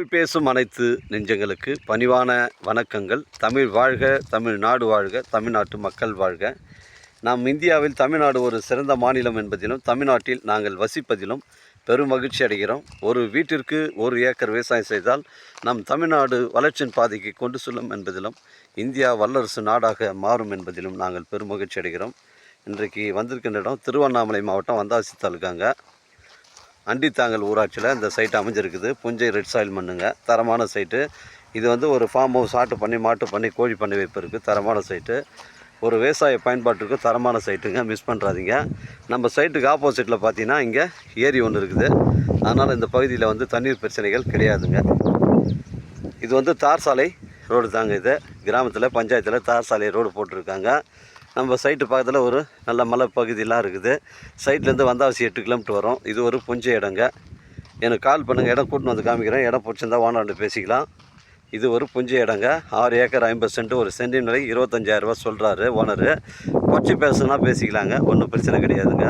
தமிழ் பேசும் அனைத்து நெஞ்சங்களுக்கு பணிவான வணக்கங்கள். தமிழ் வாழ்க, தமிழ்நாடு வாழ்க, தமிழ்நாட்டு மக்கள் வாழ்க. நாம் இந்தியாவில் தமிழ்நாடு ஒரு சிறந்த மாநிலம் என்பதிலும் தமிழ்நாட்டில் நாங்கள் வசிப்பதிலும் பெரும் மகிழ்ச்சி அடைகிறோம். ஒரு வீட்டிற்கு 1 ஏக்கர் விவசாயம் செய்தால் நம் தமிழ்நாடு வளர்ச்சியின் பாதைக்கு கொண்டு செல்லும் என்பதிலும் இந்தியா வல்லரசு நாடாக மாறும் என்பதிலும் நாங்கள் பெரும் மகிழ்ச்சி அடைகிறோம். இன்றைக்கு வந்திருக்கின்ற இடம் திருவண்ணாமலை மாவட்டம் வந்தாசி தாலுகாங்க, அண்டித்தாங்கல் ஊராட்சியில் இந்த சைட்டு அமைஞ்சிருக்குது. புஞ்சை ரெட் சாயில் மண்ணுங்க, தரமான சைட்டு. இது ஒரு ஃபார்ம் ஹவுஸ், ஆட்டு பண்ணி, மாட்டு பண்ணி, கோழி பண்ணி வைப்பதற்கு தரமான சைட்டு. ஒரு விவசாய பயன்பாட்டிற்கு தரமான சைட்டுங்க, மிஸ் பண்ணுறாதீங்க. நம்ம சைட்டுக்கு ஆப்போசிட்டில் பார்த்தீங்கன்னா இங்கே ஏரி ஒன்று இருக்குது. அதனால் இந்த பகுதியில் தண்ணீர் பிரச்சனைகள் கிடையாதுங்க. இது தார் சாலை ரோடு தாங்க. இது கிராமத்தில் பஞ்சாயத்தில் தார் சாலை ரோடு போட்டிருக்காங்க. நம்ம சைட்டு பக்கத்தில் ஒரு நல்ல மலை பகுதியெலாம் இருக்குது. சைட்லேருந்து வந்தாசி 8 கிலோமீட்டர் வரும். இது ஒரு புஞ்சை இடங்க. எனக்கு கால் பண்ணுங்கள், இடம் கூட்டின்னு வந்து காமிக்கிறேன். இடம் பிடிச்சிருந்தா ஓனர்கிட்ட பேசிக்கலாம். இது ஒரு புஞ்சை இடங்க. 6 ஏக்கர் 50 சென்ட், ஒரு சென்டின் விலை 25,000 ரூபா சொல்கிறாரு ஓனரு. குறைச்சி பேசுனா பேசிக்கலாங்க, ஒன்றும் பிரச்சனை கிடையாதுங்க.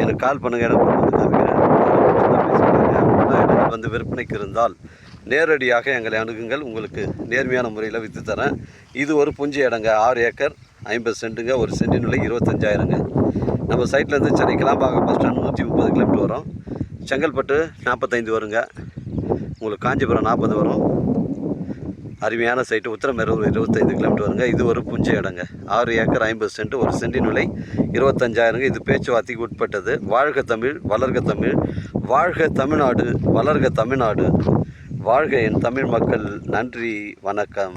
எனக்கு கால் பண்ணுங்கள், இடம் கூட்டின்னு வந்து காமிக்கிறேன். இடங்கள் விற்பனைக்கு இருந்தால் நேரடியாக எங்களை அணுகுங்கள். உங்களுக்கு நேர்மையான முறையில் விற்று தரேன். இது ஒரு புஞ்சை இடங்க. 6 ஏக்கர் 50 சென்ட்டுங்க. ஒரு சென்டின் விலை 25,000ங்க. நம்ம சைட்லேருந்து Chennai Kilambakkam bus stand 130 kilometre வரும். செங்கல்பட்டு 45 வருங்க. உங்களுக்கு காஞ்சிபுரம் 40 வரும். அருமையான சைட்டு. உத்திரமேரூர் 25 கிலோமீட்டர் வருங்க. இது ஒரு புஞ்சை இடங்க. 6 ஏக்கர் 50 சென்ட், ஒரு சென்டின் விலை 25,000ங்க. இது பேச்சுவார்த்தைக்கு உட்பட்டது. வாழ்க தமிழ், வளர்க தமிழ். வாழ்க தமிழ்நாடு, வளர்க தமிழ்நாடு. வாழ்க என் தமிழ் மக்கள். நன்றி, வணக்கம்.